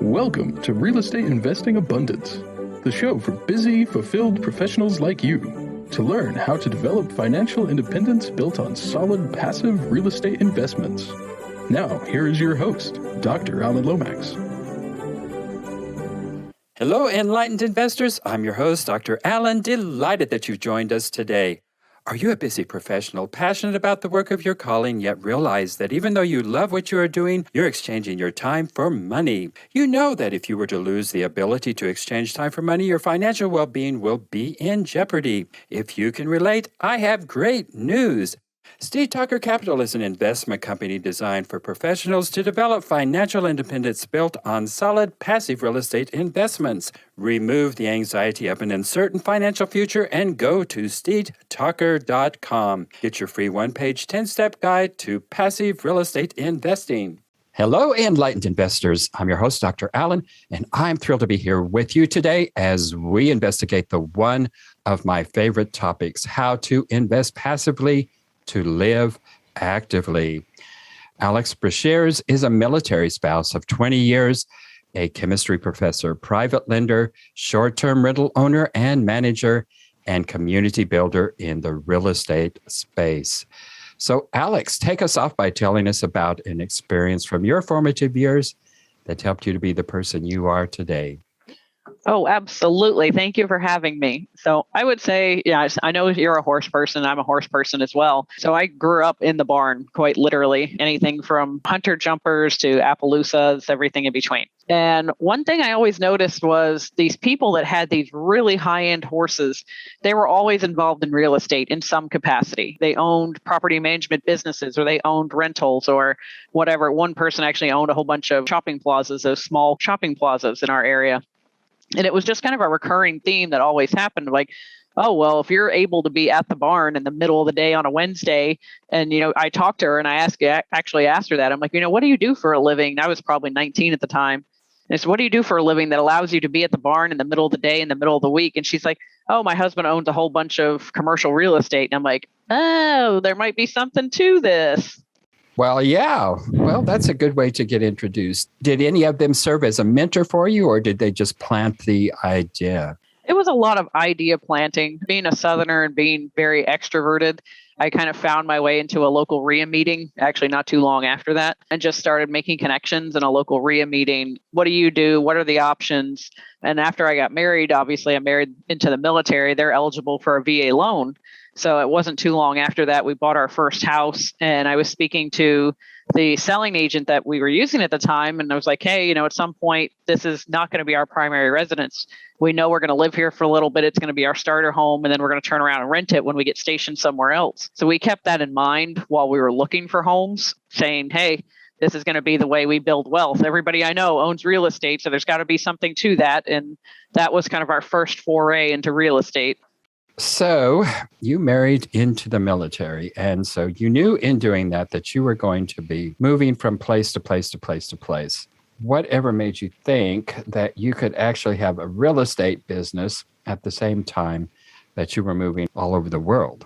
Welcome to Real Estate Investing Abundance, the show for busy, fulfilled professionals like you to learn how to develop financial independence built on solid, passive real estate investments. Now, here is your host, Dr. Alan Lomax. Hello, enlightened investors. I'm your host, Dr. Alan. Delighted that you've joined us today. Are you a busy professional, passionate about the work of your calling, yet realize that even though you love what you are doing, you're exchanging your time for money? You know that if you were to lose the ability to exchange time for money, your financial well-being will be in jeopardy. If you can relate, I have great news. Steed Tucker Capital is an investment company designed for professionals to develop financial independence built on solid, passive real estate investments. Remove the anxiety of an uncertain financial future and go to steedtucker.com. Get your free one-page 10-step guide to passive real estate investing. Hello, enlightened investors. I'm your host, Dr. Alan, and I'm thrilled to be here with you today as we investigate the one of my favorite topics, how to invest passively to live actively. Alex Breshears is a military spouse of 20 years, a chemistry professor, private lender, short-term rental owner and manager, and community builder in the real estate space. So Alex, take us off by telling us about an experience from your formative years that helped you to be the person you are today. Oh, absolutely. Thank you for having me. So I would say, I know you're a horse person. I'm a horse person as well. So I grew up in the barn, quite literally, anything from hunter jumpers to Appaloosas, everything in between. And one thing I always noticed was these people that had these really high-end horses, they were always involved in real estate in some capacity. They owned property management businesses, or they owned rentals or whatever. One person actually owned a whole bunch of shopping plazas, those small shopping plazas in our area. And it was just kind of a recurring theme that always happened. Like, oh, well, if you're able to be at the barn in the middle of the day on a Wednesday, and, I talked to her and I actually asked her that. I'm like, what do you do for a living? I was probably 19 at the time. And I said, what do you do for a living that allows you to be at the barn in the middle of the day, in the middle of the week? And she's like, oh, my husband owns a whole bunch of commercial real estate. And I'm like, oh, there might be something to this. Well, yeah. Well, that's a good way to get introduced. Did any of them serve as a mentor for you, or did they just plant the idea? It was a lot of idea planting. Being a Southerner and being very extroverted, I kind of found my way into a local REIA meeting, actually not too long after that, and just started making connections in a local REIA meeting. What do you do? What are the options? And after I got married, obviously I married into the military. They're eligible for a VA loan. So it wasn't too long after that, we bought our first house, and I was speaking to the selling agent that we were using at the time. And I was like, hey, at some point, this is not going to be our primary residence. We know we're going to live here for a little bit. It's going to be our starter home. And then we're going to turn around and rent it when we get stationed somewhere else. So we kept that in mind while we were looking for homes, saying, hey, this is going to be the way we build wealth. Everybody I know owns real estate. So there's got to be something to that. And that was kind of our first foray into real estate. So you married into the military. And so you knew in doing that you were going to be moving from place to place to place to place. Whatever made you think that you could actually have a real estate business at the same time that you were moving all over the world?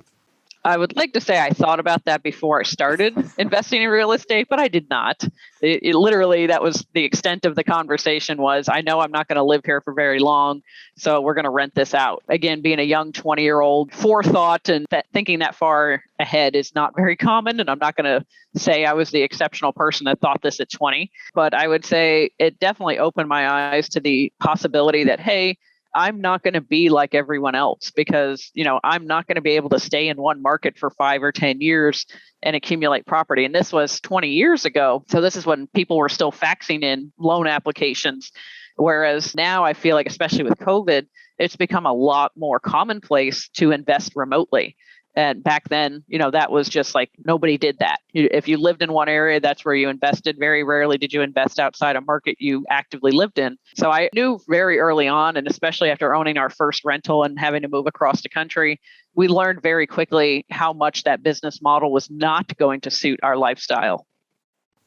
I would like to say I thought about that before I started investing in real estate, but I did not. It literally, that was the extent of the conversation was, I know I'm not going to live here for very long, so we're going to rent this out. Again, being a young 20-year-old, forethought and thinking that far ahead is not very common. And I'm not going to say I was the exceptional person that thought this at 20, but I would say it definitely opened my eyes to the possibility that, hey, I'm not going to be like everyone else because, I'm not going to be able to stay in one market for 5 or 10 years and accumulate property. And this was 20 years ago. So this is when people were still faxing in loan applications. Whereas now I feel like, especially with COVID, it's become a lot more commonplace to invest remotely. And back then, that was just like nobody did that. If you lived in one area, that's where you invested. Very rarely did you invest outside a market you actively lived in. So I knew very early on, and especially after owning our first rental and having to move across the country, we learned very quickly how much that business model was not going to suit our lifestyle.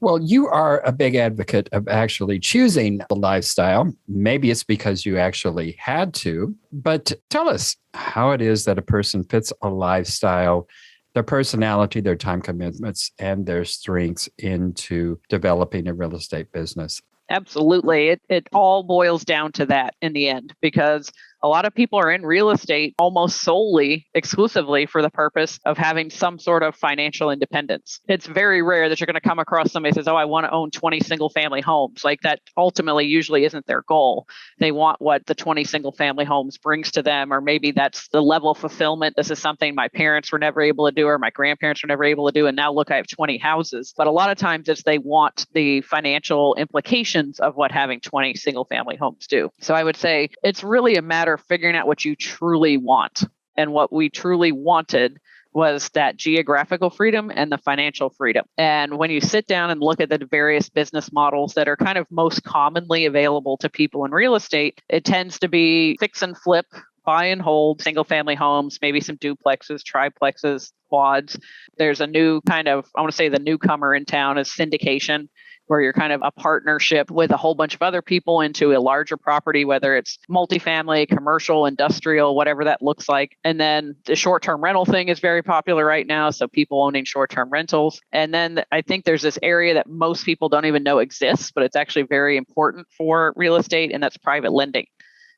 Well, you are a big advocate of actually choosing the lifestyle. Maybe it's because you actually had to, but tell us how it is that a person fits a lifestyle, their personality, their time commitments, and their strengths into developing a real estate business. Absolutely. It all boils down to that in the end, because a lot of people are in real estate almost solely, exclusively for the purpose of having some sort of financial independence. It's very rare that you're going to come across somebody who says, oh, I want to own 20 single family homes. Like that ultimately usually isn't their goal. They want what the 20 single family homes brings to them, or maybe that's the level of fulfillment. This is something my parents were never able to do, or my grandparents were never able to do. And now look, I have 20 houses. But a lot of times it's they want the financial implications of what having 20 single family homes do. So I would say it's really a matter of figuring out what you truly want. And what we truly wanted was that geographical freedom and the financial freedom. And when you sit down and look at the various business models that are kind of most commonly available to people in real estate, it tends to be fix and flip, buy and hold, single family homes, maybe some duplexes, triplexes, quads. There's a new kind of, I want to say the newcomer in town is syndication, where you're kind of a partnership with a whole bunch of other people into a larger property, whether it's multifamily, commercial, industrial, whatever that looks like. And then the short-term rental thing is very popular right now. So people owning short-term rentals. And then I think there's this area that most people don't even know exists, but it's actually very important for real estate, and that's private lending.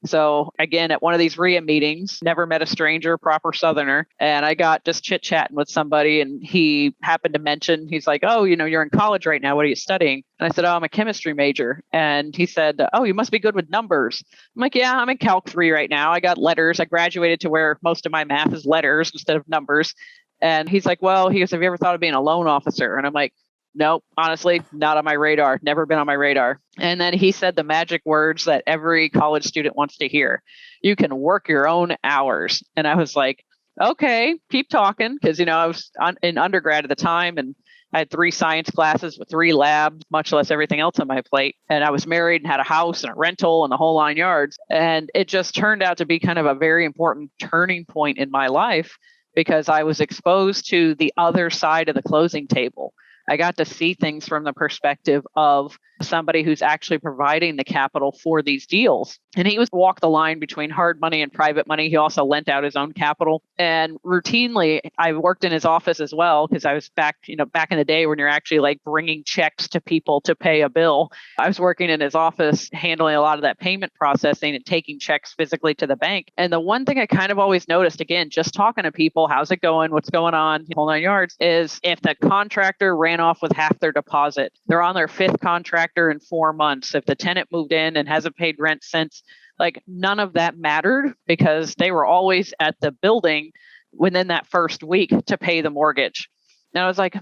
So again, at one of these REIA meetings, never met a stranger, proper Southerner. And I got just chit-chatting with somebody, and he happened to mention, he's like, oh, you're in college right now. What are you studying? And I said, oh, I'm a chemistry major. And he said, oh, you must be good with numbers. I'm like, yeah, I'm in Calc 3 right now. I got letters. I graduated to where most of my math is letters instead of numbers. And he's like, well, he goes, have you ever thought of being a loan officer? And I'm like, nope, honestly, not on my radar, never been on my radar. And then he said the magic words that every college student wants to hear. You can work your own hours. And I was like, okay, keep talking. Because, I was in undergrad at the time, and I had 3 science classes with 3 labs, much less everything else on my plate. And I was married and had a house and a rental and the whole 9 yards. And it just turned out to be kind of a very important turning point in my life, because I was exposed to the other side of the closing table. I got to see things from the perspective of somebody who's actually providing the capital for these deals. And he was walk the line between hard money and private money. He also lent out his own capital. And routinely, I worked in his office as well, because I was back in the day when you're actually like bringing checks to people to pay a bill. I was working in his office, handling a lot of that payment processing and taking checks physically to the bank. And the one thing I kind of always noticed, again, just talking to people, how's it going? What's going on? Whole 9 yards, is if the contractor ran off with half their deposit, they're on their 5th contractor in 4 months. If the tenant moved in and hasn't paid rent since, like none of that mattered, because they were always at the building within that first week to pay the mortgage. And I was like,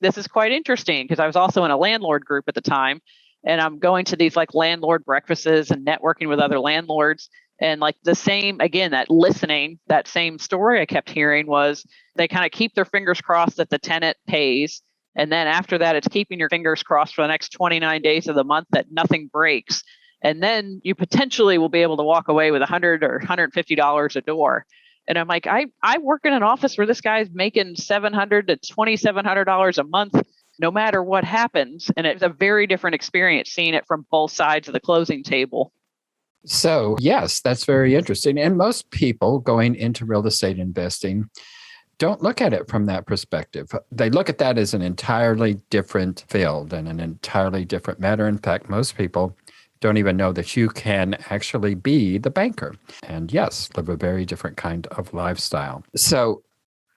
this is quite interesting, because I was also in a landlord group at the time, and I'm going to these like landlord breakfasts and networking with other landlords. And like the same, again, that listening, that same story I kept hearing was they kind of keep their fingers crossed that the tenant pays. And then after that, it's keeping your fingers crossed for the next 29 days of the month that nothing breaks. And then you potentially will be able to walk away with $100 or $150 a door. And I'm like, I work in an office where this guy's making $700 to $2,700 a month, no matter what happens. And it's a very different experience seeing it from both sides of the closing table. So, yes, that's very interesting. And most people going into real estate investing don't look at it from that perspective. They look at that as an entirely different field and an entirely different matter. In fact, most people don't even know that you can actually be the banker and, yes, live a very different kind of lifestyle. So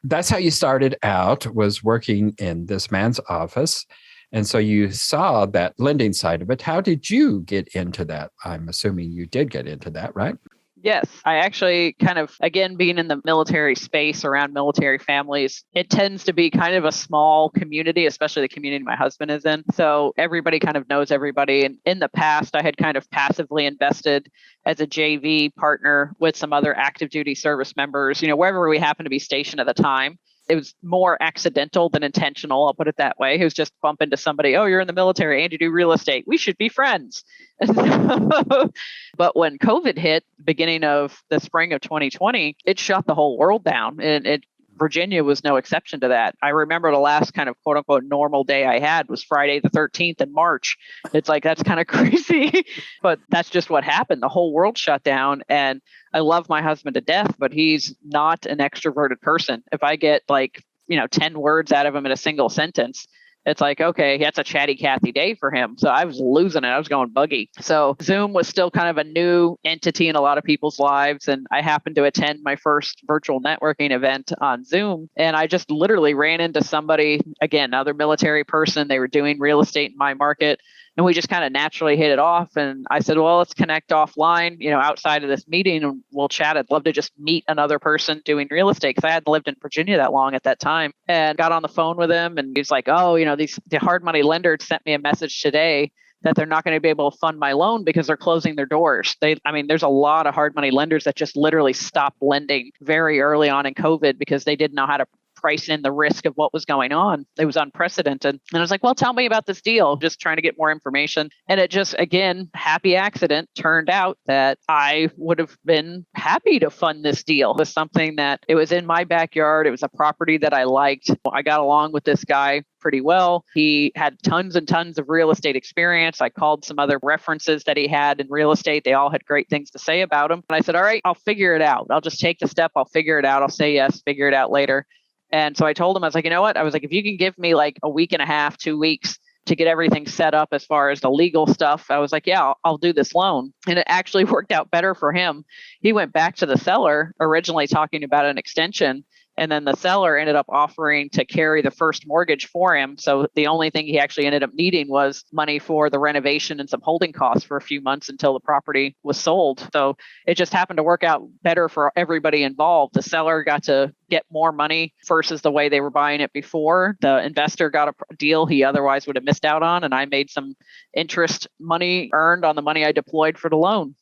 that's how you started out, was working in this man's office. And so you saw that lending side of it. How did you get into that? I'm assuming you did get into that, right? Yes, I actually kind of, again, being in the military space around military families, it tends to be kind of a small community, especially the community my husband is in. So everybody kind of knows everybody. And in the past, I had kind of passively invested as a JV partner with some other active duty service members, wherever we happened to be stationed at the time. It was more accidental than intentional. I'll put it that way. It was just bump into somebody. Oh, you're in the military and you do real estate. We should be friends. But when COVID hit, beginning of the spring of 2020, it shut the whole world down. And Virginia was no exception to that. I remember the last kind of quote unquote normal day I had was Friday the 13th in March. It's like, that's kind of crazy, but that's just what happened. The whole world shut down. And I love my husband to death, but he's not an extroverted person. If I get 10 words out of him in a single sentence, It's like, okay, that's a chatty Cathy day for him. So I was losing it. I was going buggy. So Zoom was still kind of a new entity in a lot of people's lives. And I happened to attend my first virtual networking event on Zoom. And I just literally ran into somebody, again, another military person. They were doing real estate in my market. And we just kind of naturally hit it off. And I said, well, let's connect offline, outside of this meeting, and we'll chat. I'd love to just meet another person doing real estate, because I hadn't lived in Virginia that long at that time. And got on the phone with him, and he's like, oh, the hard money lender sent me a message today that they're not going to be able to fund my loan because they're closing their doors. There's a lot of hard money lenders that just literally stopped lending very early on in COVID because they didn't know how to price in the risk of what was going on. It was unprecedented. And I was like, well, tell me about this deal, just trying to get more information. And it just, again, happy accident, turned out that I would have been happy to fund this deal. It was something that it was in my backyard. It was a property that I liked. I got along with this guy pretty well. He had tons and tons of real estate experience. I called some other references that he had in real estate. They all had great things to say about him. And I said, all right, I'll figure it out. I'll just take the step. I'll figure it out. I'll say yes, figure it out later. And so I told him, I was like, you know what? I was like, if you can give me like a week and a half, 2 weeks to get everything set up as far as the legal stuff, I was like, yeah, I'll do this loan. And it actually worked out better for him. He went back to the seller, originally talking about an extension. And then the seller ended up offering to carry the first mortgage for him. So the only thing he actually ended up needing was money for the renovation and some holding costs for a few months until the property was sold. So it just happened to work out better for everybody involved. The seller got to get more money versus the way they were buying it before. The investor got a deal he otherwise would have missed out on. And I made some interest money earned on the money I deployed for the loan.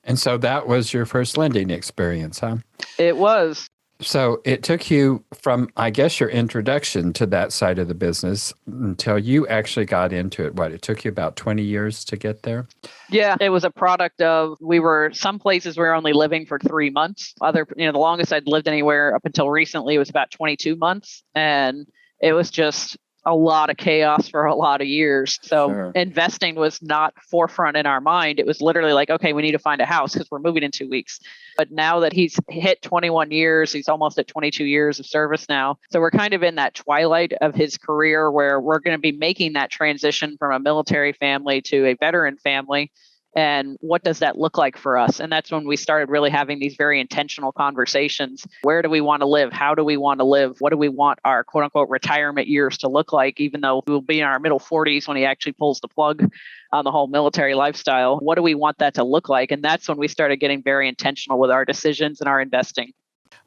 And so that was your first lending experience, huh? It was. So it took you from, I guess, your introduction to that side of the business until you actually got into it. It took you about 20 years to get there? Yeah, it was a product of, some places we were only living for 3 months. The longest I'd lived anywhere up until recently was about 22 months. And it was just a lot of chaos for a lot of years. So sure. Investing was not forefront in our mind. It was literally like, okay, we need to find a house because we're moving in 2 weeks. But now that he's hit 21 years, he's almost at 22 years of service now. So we're kind of in that twilight of his career where we're going to be making that transition from a military family to a veteran family. And what does that look like for us? And that's when we started really having these very intentional conversations. Where do we want to live? How do we want to live? What do we want our quote unquote retirement years to look like, even though we'll be in our middle 40s when he actually pulls the plug on the whole military lifestyle? What do we want that to look like? And that's when we started getting very intentional with our decisions and our investing.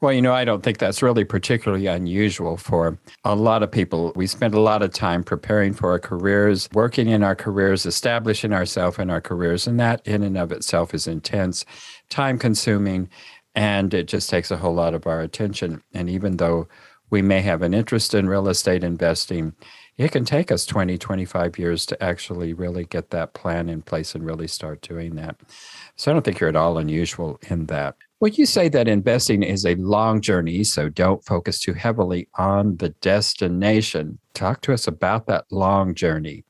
Well, I don't think that's really particularly unusual for a lot of people. We spend a lot of time preparing for our careers, working in our careers, establishing ourselves in our careers, and that in and of itself is intense, time-consuming, and it just takes a whole lot of our attention. And even though we may have an interest in real estate investing, it can take us 20, 25 years to actually really get that plan in place and really start doing that. So I don't think you're at all unusual in that. Well, you say that investing is a long journey, so don't focus too heavily on the destination. Talk to us about that long journey.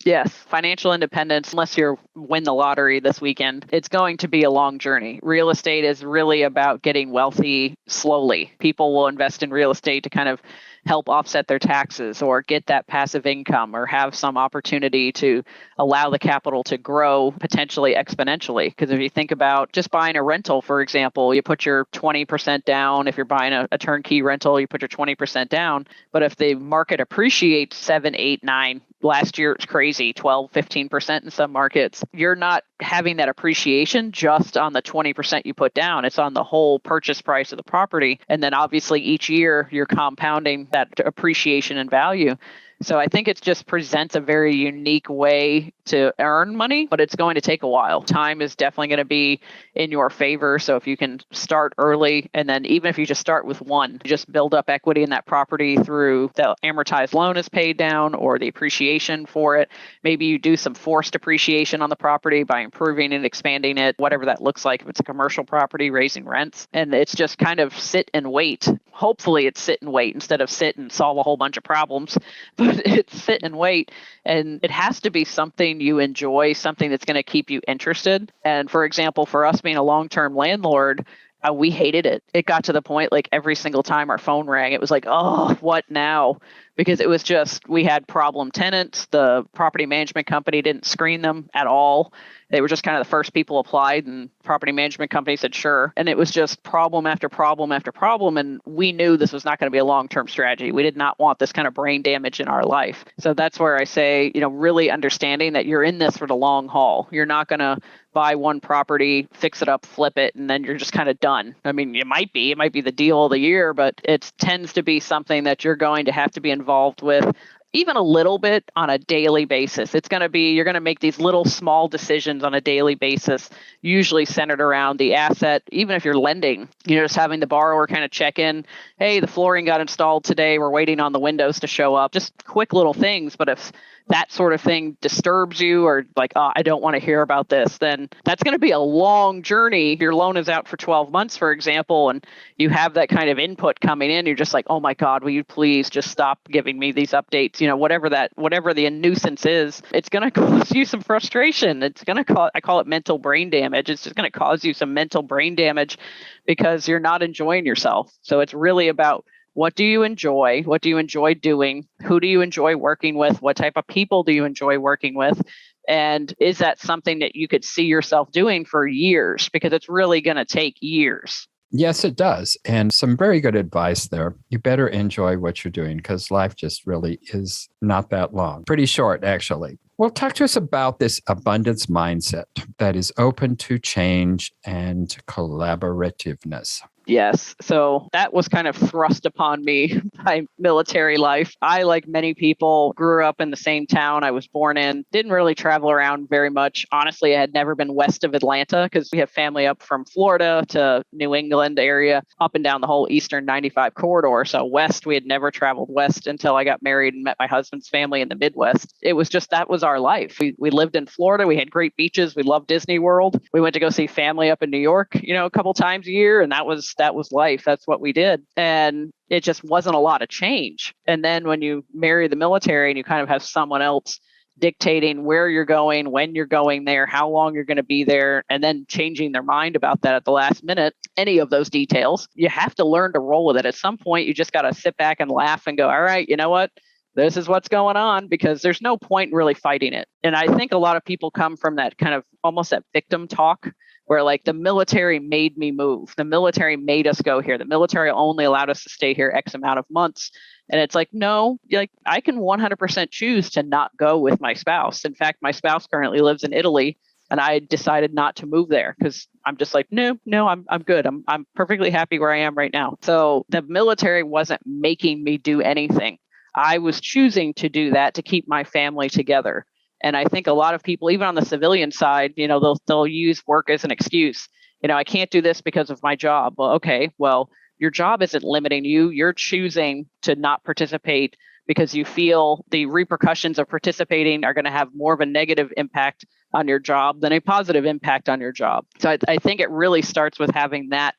Yes, financial independence, unless you win the lottery this weekend, it's going to be a long journey. Real estate is really about getting wealthy slowly. People will invest in real estate to kind of help offset their taxes or get that passive income or have some opportunity to allow the capital to grow potentially exponentially. Because if you think about just buying a rental, for example, you put your 20% down. If you're buying a turnkey rental, you put your 20% down. But if the market appreciates 7, 8, 9, last year it's crazy, 12, 15% in some markets, you're not having that appreciation just on the 20% you put down. It's on the whole purchase price of the property. And then obviously each year you're compounding that appreciation and value. So I think it just presents a very unique way to earn money, but it's going to take a while. Time is definitely going to be in your favor. So if you can start early, and then even if you just start with one, just build up equity in that property through the amortized loan is paid down or the appreciation for it. Maybe you do some forced appreciation on the property by improving and expanding it, whatever that looks like. If it's a commercial property, raising rents, and it's just kind of sit and wait. Hopefully it's sit and wait instead of sit and solve a whole bunch of problems, but it's sit and wait. And it has to be something you enjoy, something that's going to keep you interested. And for example, for us being a long-term landlord, we hated it. It got to the point like every single time our phone rang, it was like, oh, what now? because it was just, we had problem tenants. The property management company didn't screen them at all. They were just kind of the first people applied, and property management company said, sure. And it was just problem after problem after problem. And we knew this was not going to be a long-term strategy. We did not want this kind of brain damage in our life. So that's where I say, really understanding that you're in this for the long haul. You're not going to buy one property, fix it up, flip it, and then you're just kind of done. I mean, it might be the deal of the year, but it tends to be something that you're going to have to be involved with even a little bit on a daily basis. It's going to be, you're going to make these little small decisions on a daily basis, usually centered around the asset. Even if you're lending, just having the borrower kind of check in, hey, the flooring got installed today, we're waiting on the windows to show up. Just quick little things. But if that sort of thing disturbs you, or like, oh, I don't want to hear about this, then that's going to be a long journey. If your loan is out for 12 months, for example, and you have that kind of input coming in, you're just like, oh my God, will you please just stop giving me these updates? Whatever the nuisance is, it's going to cause you some frustration. It's going to I call it mental brain damage. It's just going to cause you some mental brain damage because you're not enjoying yourself. So it's really about, what do you enjoy? What do you enjoy doing? Who do you enjoy working with? What type of people do you enjoy working with? And is that something that you could see yourself doing for years? Because it's really going to take years. Yes, it does. And some very good advice there. You better enjoy what you're doing because life just really is not that long. Pretty short, actually. Well, talk to us about this abundance mindset that is open to change and collaborativeness. Yes. So that was kind of thrust upon me by military life. I, like many people, grew up in the same town I was born in, didn't really travel around very much. Honestly, I had never been west of Atlanta because we have family up from Florida to New England area, up and down the whole Eastern 95 corridor. So west, we had never traveled west until I got married and met my husband's family in the Midwest. It was just, that was our life. We lived in Florida. We had great beaches. We loved Disney World. We went to go see family up in New York, a couple times a year. And that was life. That's what we did. And it just wasn't a lot of change. And then when you marry the military and you kind of have someone else dictating where you're going, when you're going there, how long you're going to be there, and then changing their mind about that at the last minute, any of those details, you have to learn to roll with it. At some point, you just got to sit back and laugh and go, all right, you know what? This is what's going on, because there's no point in really fighting it. And I think a lot of people come from that kind of almost that victim talk where like the military made me move. The military made us go here. The military only allowed us to stay here X amount of months. And it's like, no, like I can 100% choose to not go with my spouse. In fact, my spouse currently lives in Italy and I decided not to move there because I'm just like, no, I'm good. I'm perfectly happy where I am right now. So the military wasn't making me do anything. I was choosing to do that to keep my family together. And I think a lot of people, even on the civilian side, they'll use work as an excuse. I can't do this because of my job. Well, okay, well, your job isn't limiting you. You're choosing to not participate because you feel the repercussions of participating are going to have more of a negative impact on your job than a positive impact on your job. So I think it really starts with having that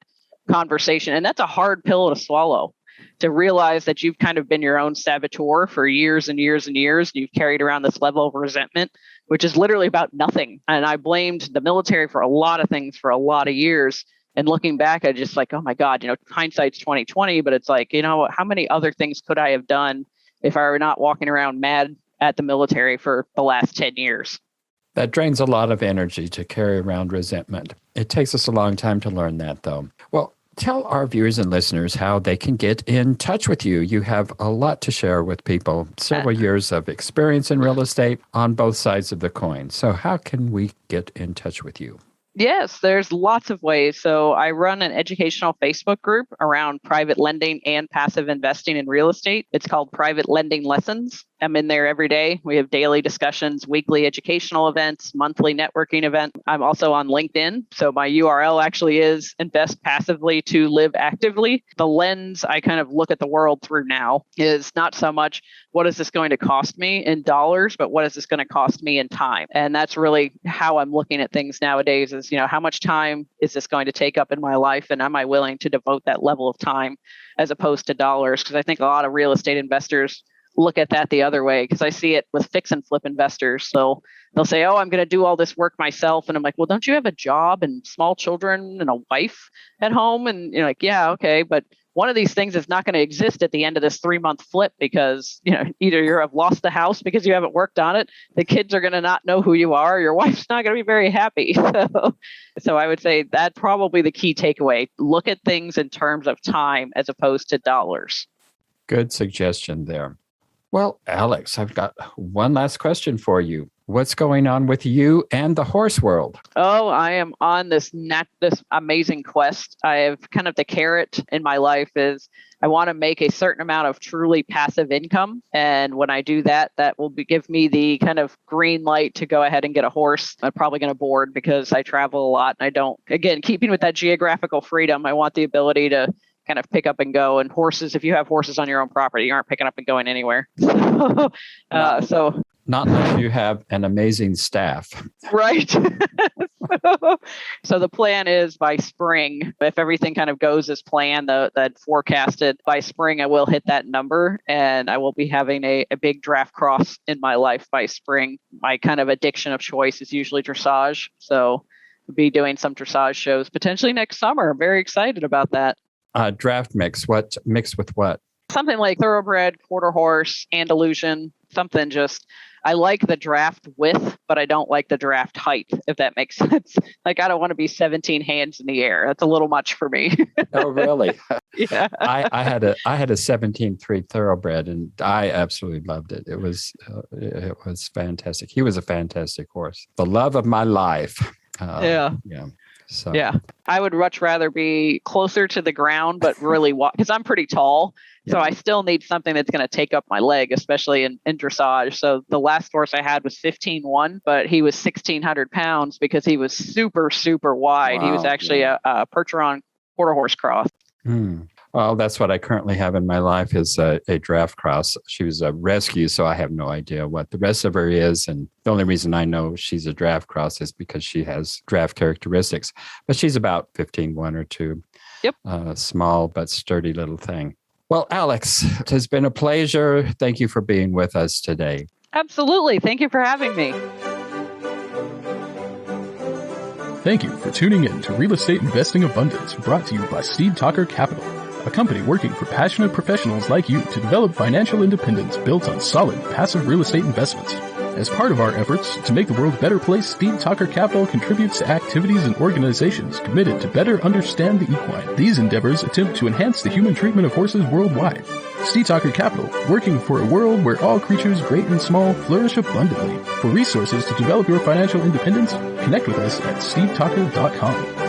conversation. And that's a hard pill to swallow, to realize that you've kind of been your own saboteur for years and years and years. You've carried around this level of resentment, which is literally about nothing. And I blamed the military for a lot of things for a lot of years. And looking back, I just like, oh my God, hindsight's 2020, but it's like, how many other things could I have done if I were not walking around mad at the military for the last 10 years? That drains a lot of energy to carry around resentment. It takes us a long time to learn that, though. Well, tell our viewers and listeners how they can get in touch with you. You have a lot to share with people, several years of experience in real estate on both sides of the coin. So how can we get in touch with you? Yes, there's lots of ways. So I run an educational Facebook group around private lending and passive investing in real estate. It's called Private Lending Lessons. I'm in there every day. We have daily discussions, weekly educational events, monthly networking event. I'm also on LinkedIn. So my URL actually is Invest Passively to Live Actively. The lens I kind of look at the world through now is not so much what is this going to cost me in dollars, but what is this going to cost me in time? And that's really how I'm looking at things nowadays is, how much time is this going to take up in my life? And am I willing to devote that level of time as opposed to dollars? Because I think a lot of real estate investors look at that the other way, because I see it with fix and flip investors. So they'll say, oh, I'm going to do all this work myself. And I'm like, well, don't you have a job and small children and a wife at home? And you're like, yeah, okay. But one of these things is not going to exist at the end of this 3-month flip because, either you have lost the house because you haven't worked on it, the kids are going to not know who you are, your wife's not going to be very happy. So I would say that's probably the key takeaway. Look at things in terms of time as opposed to dollars. Good suggestion there. Well, Alex, I've got one last question for you. What's going on with you and the horse world? Oh, I am on this amazing quest. I have kind of the carrot in my life is I want to make a certain amount of truly passive income. And when I do that, that will give me the kind of green light to go ahead and get a horse. I'm probably going to board because I travel a lot and I don't, again, keeping with that geographical freedom, I want the ability to kind of pick up and go. And horses, if you have horses on your own property, you aren't picking up and going anywhere. Not unless you have an amazing staff. Right. So the plan is by spring, if everything kind of goes as planned, that forecasted, by spring, I will hit that number and I will be having a big draft cross in my life by spring. My kind of addiction of choice is usually dressage. So we'll be doing some dressage shows potentially next summer. I'm very excited about that. Draft mix. What mixed with what? Something like thoroughbred, quarter horse, Andalusian, something just, I like the draft width, but I don't like the draft height, if that makes sense. Like, I don't want to be 17 hands in the air. That's a little much for me. Oh, really? Yeah. I had a 17.3 thoroughbred, and I absolutely loved it. It was fantastic. He was a fantastic horse. The love of my life. Yeah. So. Yeah. I would much rather be closer to the ground, but really because I'm pretty tall. So I still need something that's going to take up my leg, especially in dressage. So the last horse I had was 15-1, but he was 1,600 pounds because he was super, super wide. Wow, he was actually a Percheron quarter horse cross. Well, that's what I currently have in my life is a draft cross. She was a rescue, so I have no idea what the rest of her is. And the only reason I know she's a draft cross is because she has draft characteristics. But she's about 15-1 or 2. Yep. Small but sturdy little thing. Well, Alex, it has been a pleasure. Thank you for being with us today. Absolutely. Thank you for having me. Thank you for tuning in to Real Estate Investing Abundance, brought to you by Steve Talker Capital, a company working for passionate professionals like you to develop financial independence built on solid, passive real estate investments. As part of our efforts to make the world a better place, Steve Talker Capital contributes to activities and organizations committed to better understand the equine. These endeavors attempt to enhance the human treatment of horses worldwide. Steve Talker Capital, working for a world where all creatures, great and small, flourish abundantly. For resources to develop your financial independence, connect with us at stevetalker.com.